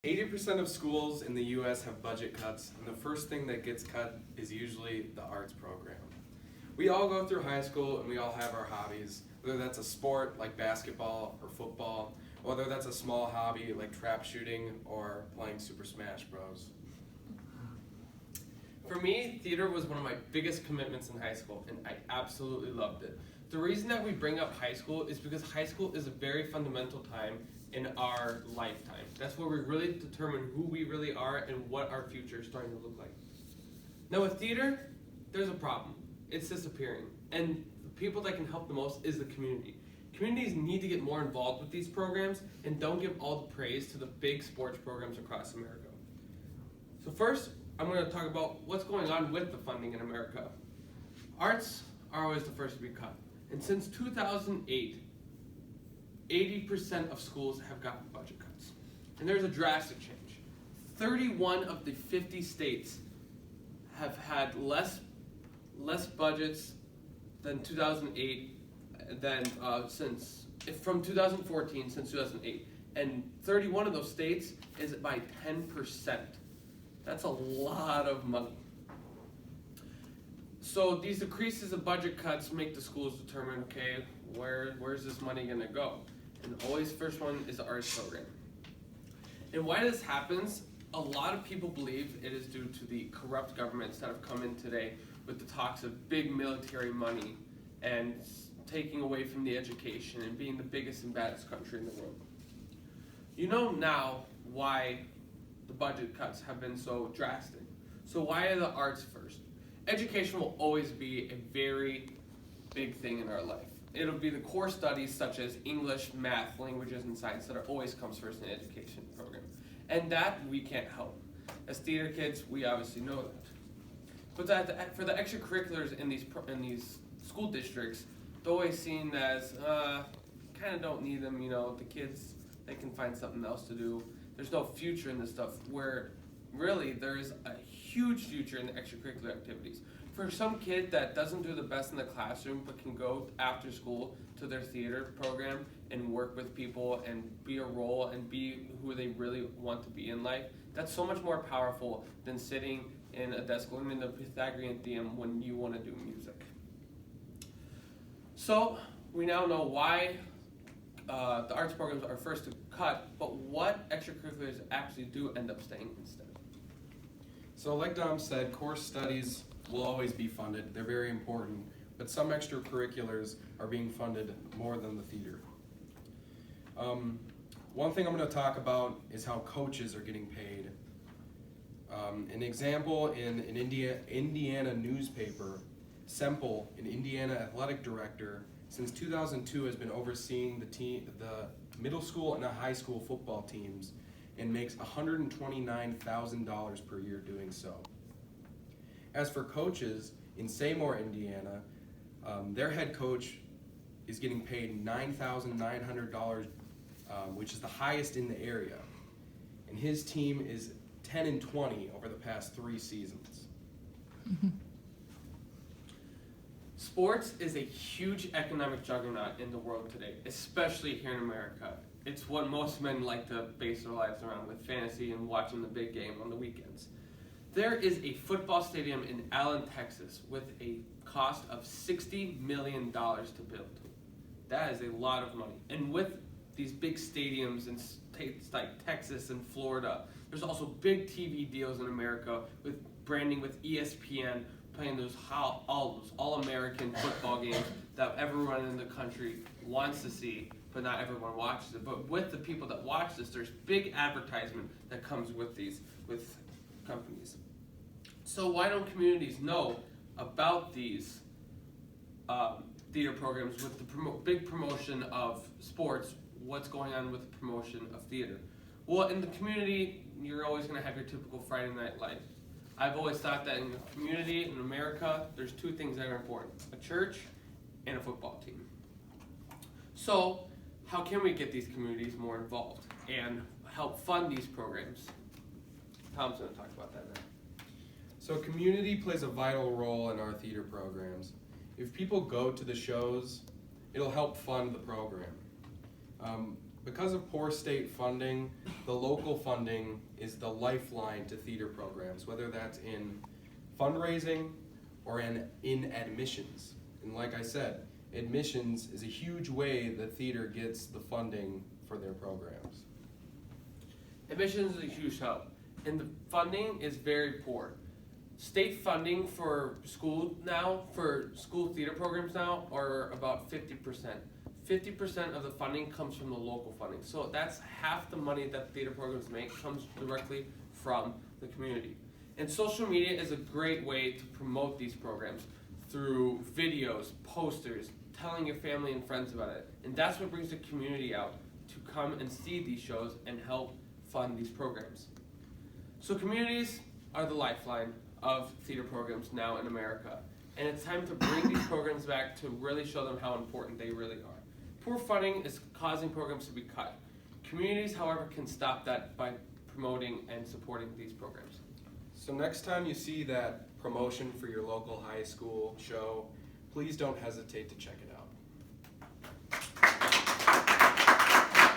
80% of schools in the US have budget cuts, and the first thing that gets cut is usually the arts program. We all go through high school and we all have our hobbies, whether that's a sport like basketball or football, or whether that's a small hobby like trap shooting or playing Super Smash Bros. For me, theater was one of my biggest commitments in high school, and I absolutely loved it. The reason that we bring up high school is because high school is a very fundamental time in our lifetime. That's where we really determine who we really are and what our future is starting to look like. Now with theater, there's a problem. It's disappearing. And the people that can help the most is the community. Communities need to get more involved with these programs and don't give all the praise to the big sports programs across America. So first, I'm going to talk about what's going on with the funding in America. Arts are always the first to be cut. And since 2008, 80% of schools have gotten budget cuts. And there's a drastic change. 31 of the 50 states have had less budgets than 2008 from 2014 since 2008. And 31 of those states is by 10%. That's a lot of money. So these decreases of budget cuts make the schools determine, okay, where's this money gonna go? And always first one is the arts program. And why this happens, a lot of people believe it is due to the corrupt governments that have come in today with the talks of big military money and taking away from the education and being the biggest and baddest country in the world. You know now why the budget cuts have been so drastic. So why are the arts first? Education will always be a very big thing in our life. It'll be the core studies such as English, math, languages, and science that always comes first in the education program. And that we can't help. As theater kids, we obviously know that. But for the extracurriculars in these school districts, they're always seen as, kind of don't need them, the kids, they can find something else to do. There's no future in this stuff, where really there is a huge future in the extracurricular activities. For some kid that doesn't do the best in the classroom but can go after school to their theater program and work with people and be a role and be who they really want to be in life, that's so much more powerful than sitting in a desk learning the Pythagorean theorem when you want to do music. So we now know why the arts programs are first to cut, but what extracurriculars actually do end up staying instead. So like Dom said, course studies will always be funded. They're very important, but some extracurriculars are being funded more than the theater. One thing I'm going to talk about is how coaches are getting paid. An example in an Indiana newspaper, Semple, an Indiana athletic director, since 2002 has been overseeing the middle school and the high school football teams and makes $129,000 per year doing so. As for coaches, in Seymour, Indiana, their head coach is getting paid $9,900, which is the highest in the area. And his team is 10-20 over the past 3 seasons. Sports is a huge economic juggernaut in the world today, especially here in America. It's what most men like to base their lives around, with fantasy and watching the big game on the weekends. There is a football stadium in Allen, Texas, with a cost of $60 million to build. That is a lot of money. And with these big stadiums in states like Texas and Florida, there's also big TV deals in America with branding with ESPN, playing those all-American football games that everyone in the country wants to see, but not everyone watches it. But with the people that watch this, there's big advertisement that comes with with companies. So why don't communities know about these theater programs with the big promotion of sports? What's going on with the promotion of theater? Well, in the community, you're always going to have your typical Friday night life. I've always thought that in the community, in America, there's 2 things that are important: a church and a football team. So how can we get these communities more involved and help fund these programs? Tom's going to talk about that now. So community plays a vital role in our theater programs. If people go to the shows, it'll help fund the program. Because of poor state funding, the local funding is the lifeline to theater programs, whether that's in fundraising or in admissions. And like I said, admissions is a huge way that theater gets the funding for their programs. Admissions is a huge help, and the funding is very poor. State funding for school theater programs now are about 50%. 50% of the funding comes from the local funding. So that's half the money that theater programs make comes directly from the community. And social media is a great way to promote these programs through videos, posters, telling your family and friends about it. And that's what brings the community out to come and see these shows and help fund these programs. So communities are the lifeline of theater programs now in America. And it's time to bring these programs back to really show them how important they really are. Poor funding is causing programs to be cut. Communities, however, can stop that by promoting and supporting these programs. So next time you see that promotion for your local high school show, please don't hesitate to check it out.